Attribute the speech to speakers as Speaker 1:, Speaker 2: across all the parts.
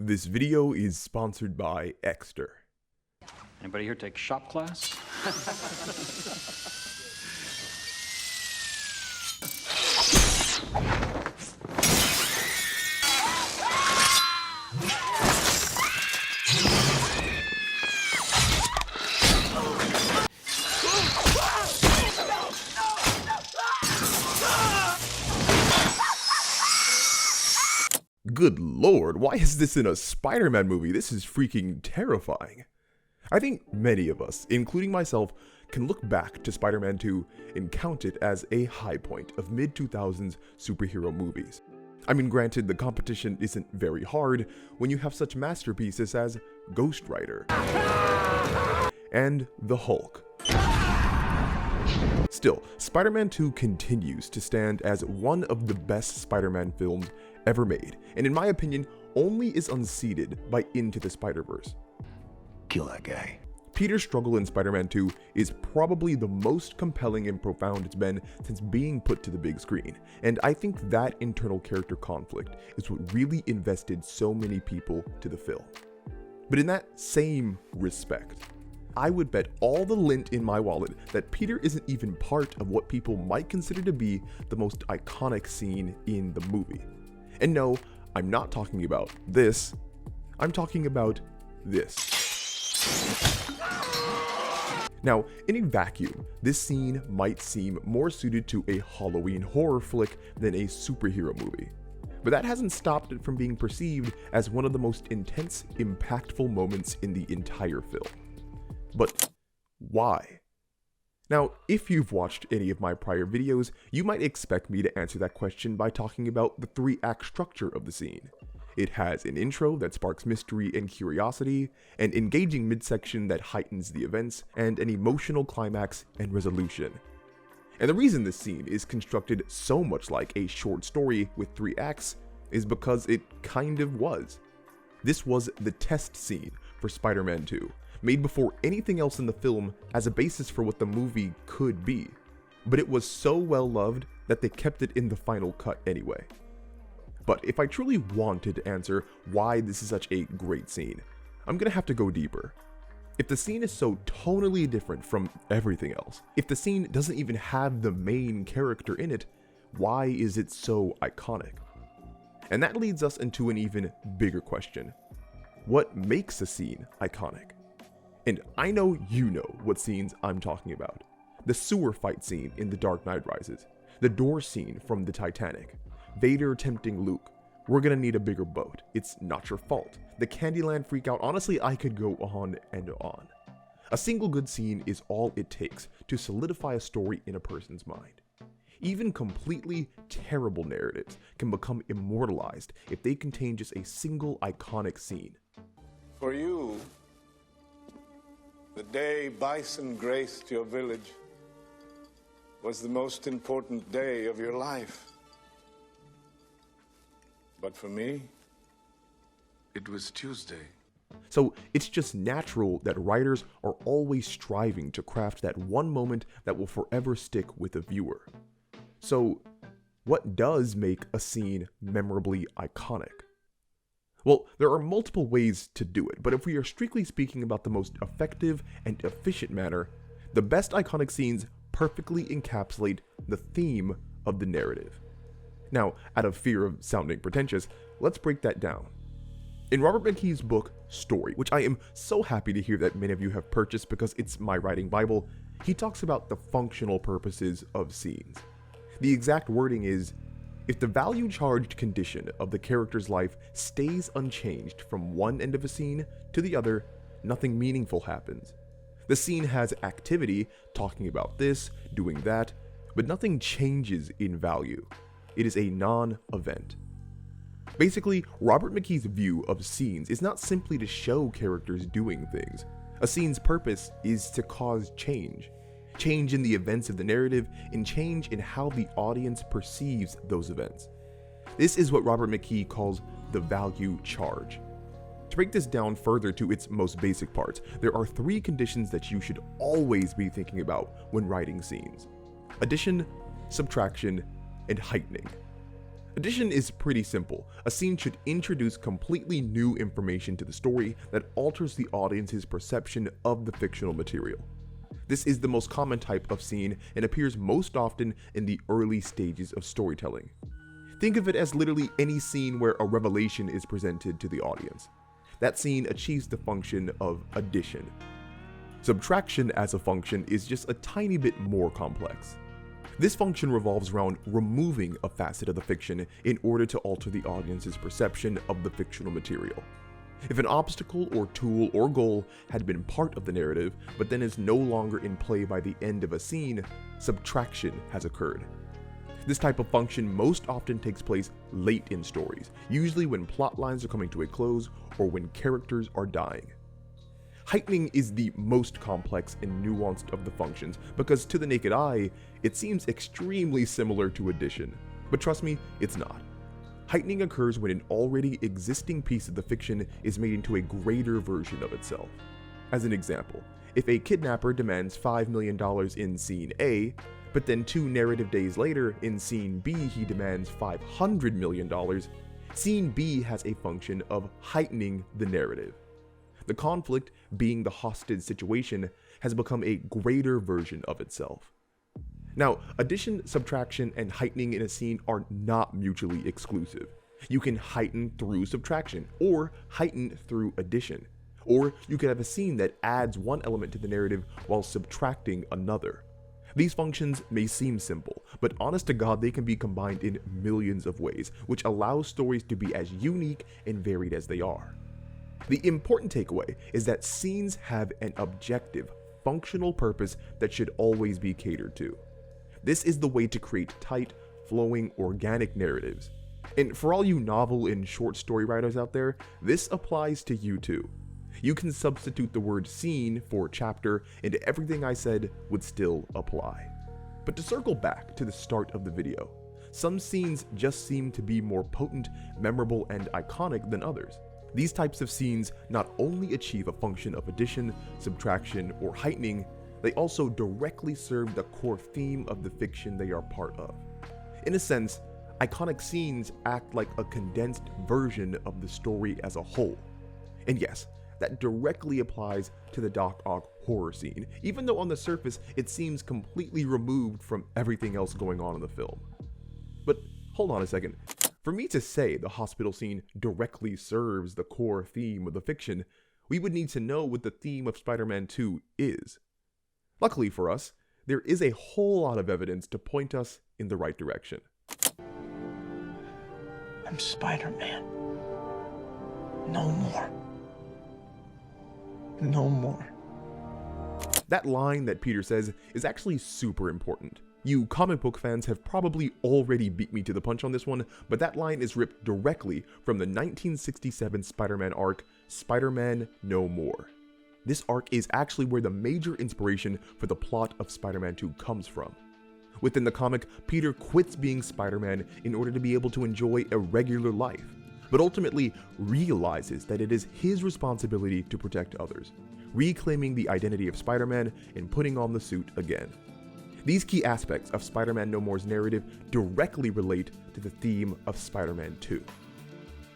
Speaker 1: This video is sponsored by Exter.
Speaker 2: Anybody here take shop class?
Speaker 1: Good lord, why is this in a Spider-Man movie? This is freaking terrifying. I think many of us, including myself, can look back to Spider-Man 2 and count it as a high point of mid-2000s superhero movies. I mean, granted, the competition isn't very hard when you have such masterpieces as Ghost Rider and The Hulk. Still, Spider-Man 2 continues to stand as one of the best Spider-Man films ever made, and in my opinion, only is unseated by Into the Spider-Verse.
Speaker 3: Kill that guy.
Speaker 1: Peter's struggle in Spider-Man 2 is probably the most compelling and profound it's been since being put to the big screen, and I think that internal character conflict is what really invested so many people to the film. But in that same respect, I would bet all the lint in my wallet that Peter isn't even part of what people might consider to be the most iconic scene in the movie. And no, I'm not talking about this, I'm talking about this. Now, in a vacuum, this scene might seem more suited to a Halloween horror flick than a superhero movie. But that hasn't stopped it from being perceived as one of the most intense, impactful moments in the entire film. But why? Now, if you've watched any of my prior videos, you might expect me to answer that question by talking about the 3-act structure of the scene. It has an intro that sparks mystery and curiosity, an engaging midsection that heightens the events, and an emotional climax and resolution. And the reason this scene is constructed so much like a short story with 3 acts is because it kind of was. This was the test scene for Spider-Man 2. Made before anything else in the film as a basis for what the movie could be, but it was so well loved that they kept it in the final cut anyway. But if I truly wanted to answer why this is such a great scene, I'm gonna have to go deeper. If the scene is so tonally different from everything else, if the scene doesn't even have the main character in it, why is it so iconic? And that leads us into an even bigger question. What makes a scene iconic? And I know you know what scenes I'm talking about. The sewer fight scene in The Dark Knight Rises, the door scene from the Titanic, Vader tempting Luke, we're gonna need a bigger boat, it's not your fault, the Candyland freakout, honestly I could go on and on. A single good scene is all it takes to solidify a story in a person's mind. Even completely terrible narratives can become immortalized if they contain just a single iconic scene.
Speaker 4: For you, the day bison graced your village was the most important day of your life. But for me, it was Tuesday.
Speaker 1: So it's just natural that writers are always striving to craft that one moment that will forever stick with the viewer. So what does make a scene memorably iconic? Well, there are multiple ways to do it, but if we are strictly speaking about the most effective and efficient manner, the best iconic scenes perfectly encapsulate the theme of the narrative. Now, out of fear of sounding pretentious, let's break that down. In Robert McKee's book, Story, which I am so happy to hear that many of you have purchased because it's my writing Bible, he talks about the functional purposes of scenes. The exact wording is, if the value-charged condition of the character's life stays unchanged from one end of a scene to the other, nothing meaningful happens. The scene has activity, talking about this, doing that, but nothing changes in value. It is a non-event. Basically, Robert McKee's view of scenes is not simply to show characters doing things. A scene's purpose is to cause change. Change in the events of the narrative, and change in how the audience perceives those events. This is what Robert McKee calls the value charge. To break this down further to its most basic parts, there are 3 conditions that you should always be thinking about when writing scenes: addition, subtraction, and heightening. Addition is pretty simple. A scene should introduce completely new information to the story that alters the audience's perception of the fictional material. This is the most common type of scene and appears most often in the early stages of storytelling. Think of it as literally any scene where a revelation is presented to the audience. That scene achieves the function of addition. Subtraction as a function is just a tiny bit more complex. This function revolves around removing a facet of the fiction in order to alter the audience's perception of the fictional material. If an obstacle or tool or goal had been part of the narrative, but then is no longer in play by the end of a scene, subtraction has occurred. This type of function most often takes place late in stories, usually when plot lines are coming to a close or when characters are dying. Heightening is the most complex and nuanced of the functions because to the naked eye, it seems extremely similar to addition. But trust me, it's not. Heightening occurs when an already existing piece of the fiction is made into a greater version of itself. As an example, if a kidnapper demands $5 million in scene A, but then 2 narrative days later in scene B he demands $500 million, scene B has a function of heightening the narrative. The conflict, being the hostage situation, has become a greater version of itself. Now, addition, subtraction, and heightening in a scene are not mutually exclusive. You can heighten through subtraction, or heighten through addition. Or you could have a scene that adds one element to the narrative while subtracting another. These functions may seem simple, but honest to God, they can be combined in millions of ways, which allows stories to be as unique and varied as they are. The important takeaway is that scenes have an objective, functional purpose that should always be catered to. This is the way to create tight, flowing, organic narratives. And for all you novel and short story writers out there, this applies to you too. You can substitute the word scene for chapter, and everything I said would still apply. But to circle back to the start of the video, some scenes just seem to be more potent, memorable, and iconic than others. These types of scenes not only achieve a function of addition, subtraction, or heightening, they also directly serve the core theme of the fiction they are part of. In a sense, iconic scenes act like a condensed version of the story as a whole. And yes, that directly applies to the Doc Ock horror scene, even though on the surface it seems completely removed from everything else going on in the film. But hold on a second. For me to say the hospital scene directly serves the core theme of the fiction, we would need to know what the theme of Spider-Man 2 is. Luckily for us, there is a whole lot of evidence to point us in the right direction.
Speaker 3: I'm Spider-Man. No more. No more.
Speaker 1: That line that Peter says is actually super important. You comic book fans have probably already beat me to the punch on this one, but that line is ripped directly from the 1967 Spider-Man arc, Spider-Man No More. This arc is actually where the major inspiration for the plot of Spider-Man 2 comes from. Within the comic, Peter quits being Spider-Man in order to be able to enjoy a regular life, but ultimately realizes that it is his responsibility to protect others, reclaiming the identity of Spider-Man and putting on the suit again. These key aspects of Spider-Man No More's narrative directly relate to the theme of Spider-Man 2.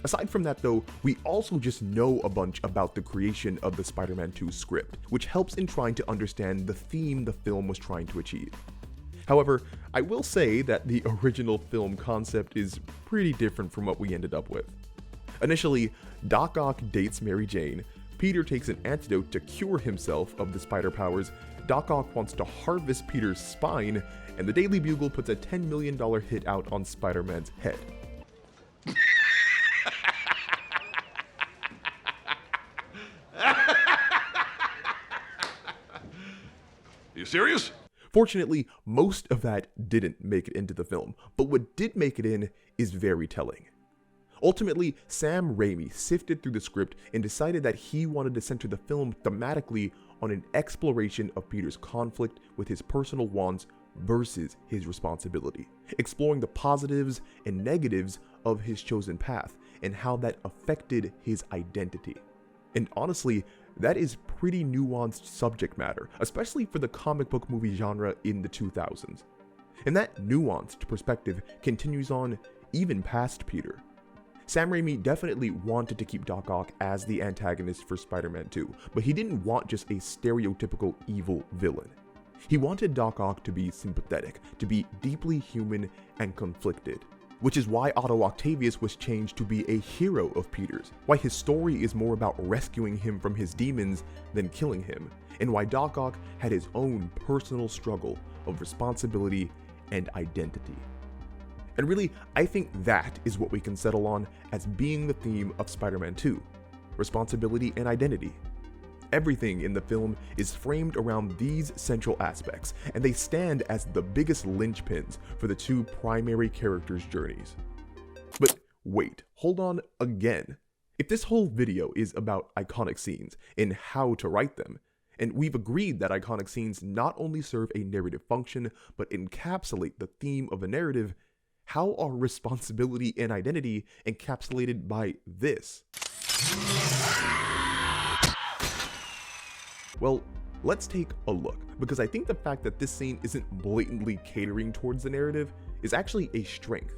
Speaker 1: Aside from that though, we also just know a bunch about the creation of the Spider-Man 2 script, which helps in trying to understand the theme the film was trying to achieve. However, I will say that the original film concept is pretty different from what we ended up with. Initially, Doc Ock dates Mary Jane, Peter takes an antidote to cure himself of the spider powers, Doc Ock wants to harvest Peter's spine, and the Daily Bugle puts a $10 million hit out on Spider-Man's head.
Speaker 5: You serious?
Speaker 1: Fortunately, most of that didn't make it into the film, but what did make it in is very telling. Ultimately, Sam Raimi sifted through the script and decided that he wanted to center the film thematically on an exploration of Peter's conflict with his personal wants versus his responsibility, exploring the positives and negatives of his chosen path and how that affected his identity. And honestly, that is pretty nuanced subject matter, especially for the comic book movie genre in the 2000s. And that nuanced perspective continues on even past Peter. Sam Raimi definitely wanted to keep Doc Ock as the antagonist for Spider-Man 2, but he didn't want just a stereotypical evil villain. He wanted Doc Ock to be sympathetic, to be deeply human and conflicted, which is why Otto Octavius was changed to be a hero of Peter's, why his story is more about rescuing him from his demons than killing him, and why Doc Ock had his own personal struggle of responsibility and identity. And really, I think that is what we can settle on as being the theme of Spider-Man 2, responsibility and identity. Everything in the film is framed around these central aspects, and they stand as the biggest linchpins for the two primary characters' journeys. But wait, hold on again. If this whole video is about iconic scenes and how to write them, and we've agreed that iconic scenes not only serve a narrative function, but encapsulate the theme of a narrative, how are responsibility and identity encapsulated by this? Well, let's take a look, because I think the fact that this scene isn't blatantly catering towards the narrative is actually a strength.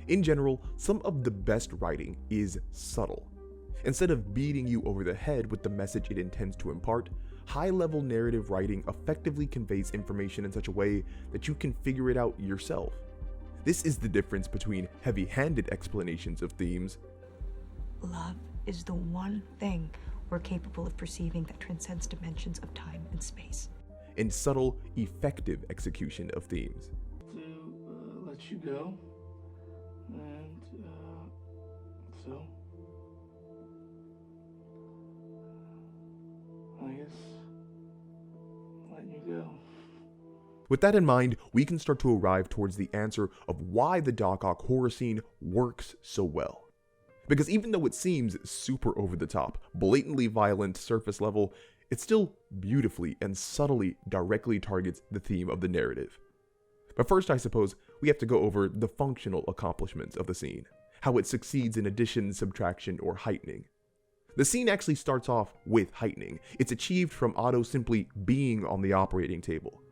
Speaker 1: In general, some of the best writing is subtle. Instead of beating you over the head with the message it intends to impart, high-level narrative writing effectively conveys information in such a way that you can figure it out yourself. This is the difference between heavy-handed explanations of themes.
Speaker 6: Love is the one thing we're capable of perceiving that transcends dimensions of time and space.
Speaker 1: And subtle, effective execution of themes.
Speaker 3: To let you go, and so I guess letting you go.
Speaker 1: With that in mind, we can start to arrive towards the answer of why the Doc Ock horror scene works so well. Because even though it seems super over the top, blatantly violent surface level, it still beautifully and subtly directly targets the theme of the narrative. But first, I suppose, we have to go over the functional accomplishments of the scene, how it succeeds in addition, subtraction, or heightening. The scene actually starts off with heightening. It's achieved from Otto simply being on the operating table.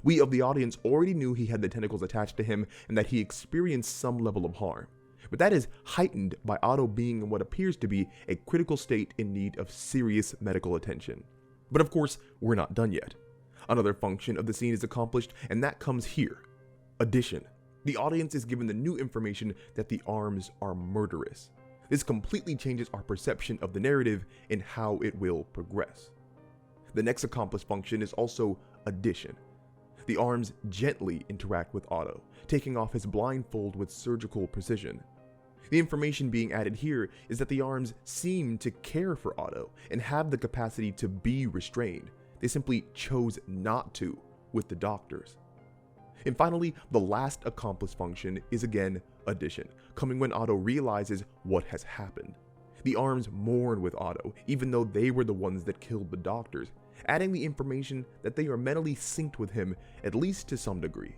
Speaker 1: We of the audience already knew he had the tentacles attached to him and that he experienced some level of harm. But that is heightened by Otto being in what appears to be a critical state in need of serious medical attention. But of course, we're not done yet. Another function of the scene is accomplished, and that comes here. Addition. The audience is given the new information that the arms are murderous. This completely changes our perception of the narrative and how it will progress. The next accomplished function is also addition. The arms gently interact with Otto, taking off his blindfold with surgical precision. The information being added here is that the arms seem to care for Otto and have the capacity to be restrained. They simply chose not to with the doctors. And finally, the last accomplished function is again addition, coming when Otto realizes what has happened. The arms mourn with Otto, even though they were the ones that killed the doctors, adding the information that they are mentally synced with him, at least to some degree.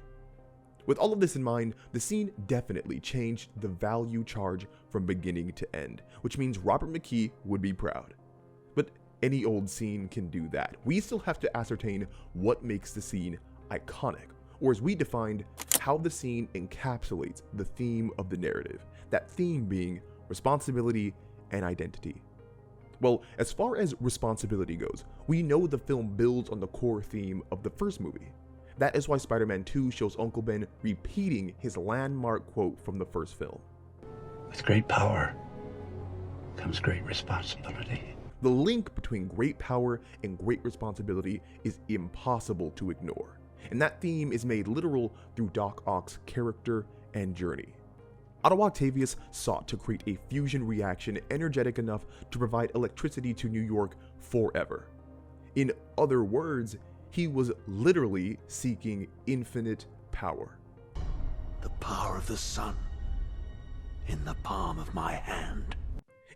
Speaker 1: With all of this in mind, the scene definitely changed the value charge from beginning to end, which means Robert McKee would be proud. But any old scene can do that. We still have to ascertain what makes the scene iconic, or as we defined, how the scene encapsulates the theme of the narrative, that theme being responsibility and identity. Well, as far as responsibility goes, we know the film builds on the core theme of the first movie. That is why Spider-Man 2 shows Uncle Ben repeating his landmark quote from the first film.
Speaker 7: With great power comes great responsibility.
Speaker 1: The link between great power and great responsibility is impossible to ignore, and that theme is made literal through Doc Ock's character and journey. Otto Octavius sought to create a fusion reaction energetic enough to provide electricity to New York forever. In other words, he was literally seeking infinite power.
Speaker 8: The power of the sun in the palm of my hand.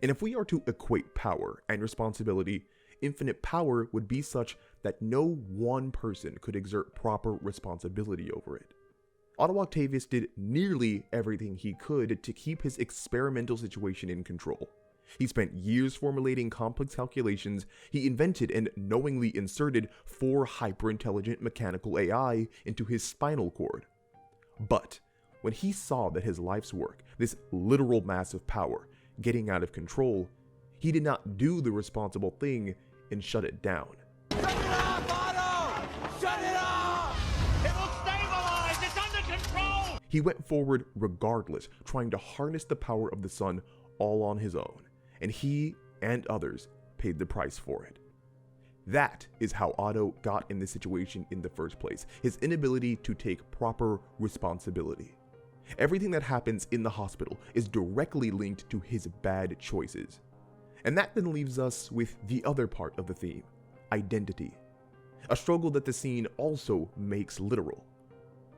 Speaker 1: And if we are to equate power and responsibility, infinite power would be such that no one person could exert proper responsibility over it. Otto Octavius did nearly everything he could to keep his experimental situation in control. He spent years formulating complex calculations. He invented and knowingly inserted 4 hyper-intelligent mechanical AI into his spinal cord. But When he saw that his life's work, this literal mass of power, getting out of control, he did not do the responsible thing and shut it down.
Speaker 9: Shut it off, Otto! Shut it off! It will stabilize! It's under control!
Speaker 1: He went forward regardless, trying to harness the power of the sun all on his own, and he and others paid the price for it. That is how Otto got in this situation in the first place, his inability to take proper responsibility. Everything that happens in the hospital is directly linked to his bad choices. And that then leaves us with the other part of the theme, identity. A struggle that the scene also makes literal.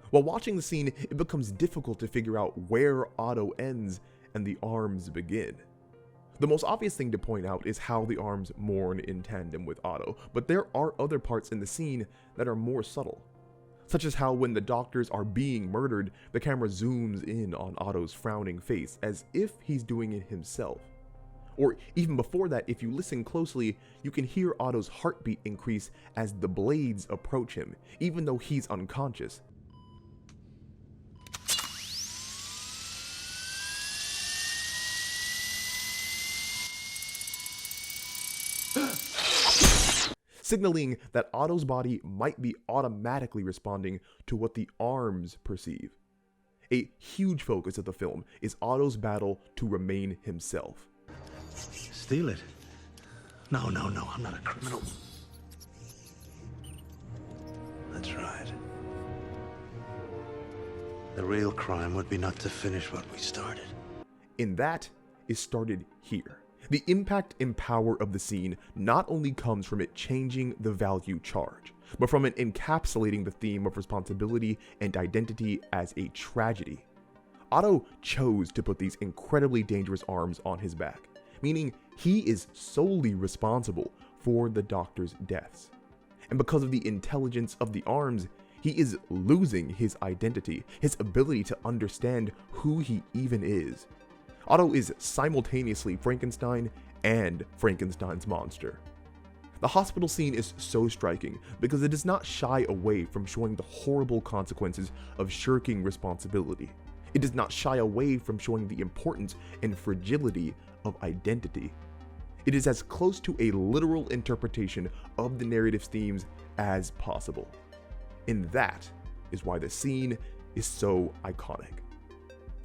Speaker 1: While watching the scene, it becomes difficult to figure out where Otto ends and the arms begin. The most obvious thing to point out is how the arms mourn in tandem with Otto, but there are other parts in the scene that are more subtle. Such as how when the doctors are being murdered, the camera zooms in on Otto's frowning face as if he's doing it himself. Or even before that, if you listen closely, you can hear Otto's heartbeat increase as the blades approach him, even though he's unconscious. Signaling that Otto's body might be automatically responding to what the arms perceive. A huge focus of the film is Otto's battle to remain himself.
Speaker 7: Steal it? No, I'm not a criminal. That's right. The real crime would be not to finish what we started.
Speaker 1: And that is started here. The impact and power of the scene not only comes from it changing the value charge, but from it encapsulating the theme of responsibility and identity as a tragedy. Otto chose to put these incredibly dangerous arms on his back, meaning he is solely responsible for the doctor's deaths. And because of the intelligence of the arms, he is losing his identity, his ability to understand who he even is. Otto is simultaneously Frankenstein and Frankenstein's monster. The hospital scene is so striking because it does not shy away from showing the horrible consequences of shirking responsibility. It does not shy away from showing the importance and fragility of identity. It is as close to a literal interpretation of the narrative's themes as possible. And that is why the scene is so iconic.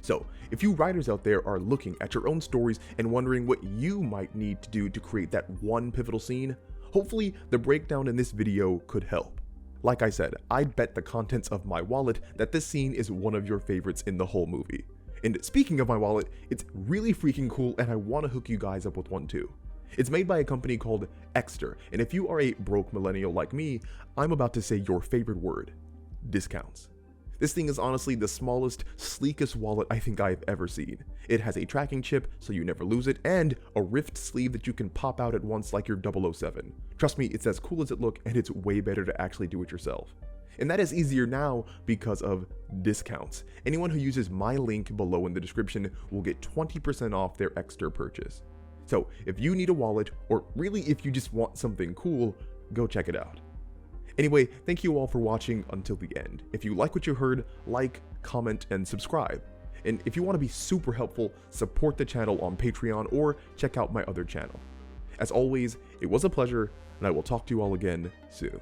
Speaker 1: So, if you writers out there are looking at your own stories and wondering what you might need to do to create that one pivotal scene, hopefully the breakdown in this video could help. Like I said, I'd bet the contents of my wallet that this scene is one of your favorites in the whole movie. And speaking of my wallet, it's really freaking cool and I want to hook you guys up with one too. It's made by a company called Exter, and if you are a broke millennial like me, I'm about to say your favorite word: discounts. This thing is honestly the smallest, sleekest wallet I think I've ever seen. It has a tracking chip so you never lose it, and a rift sleeve that you can pop out at once like your 007. Trust me, it's as cool as it looks, and it's way better to actually do it yourself. And that is easier now because of discounts. Anyone who uses my link below in the description will get 20% off their Exter purchase. So if you need a wallet, or really if you just want something cool, go check it out. Anyway, thank you all for watching until the end. If you like what you heard, like, comment, and subscribe. And if you want to be super helpful, support the channel on Patreon or check out my other channel. As always, it was a pleasure, and I will talk to you all again soon.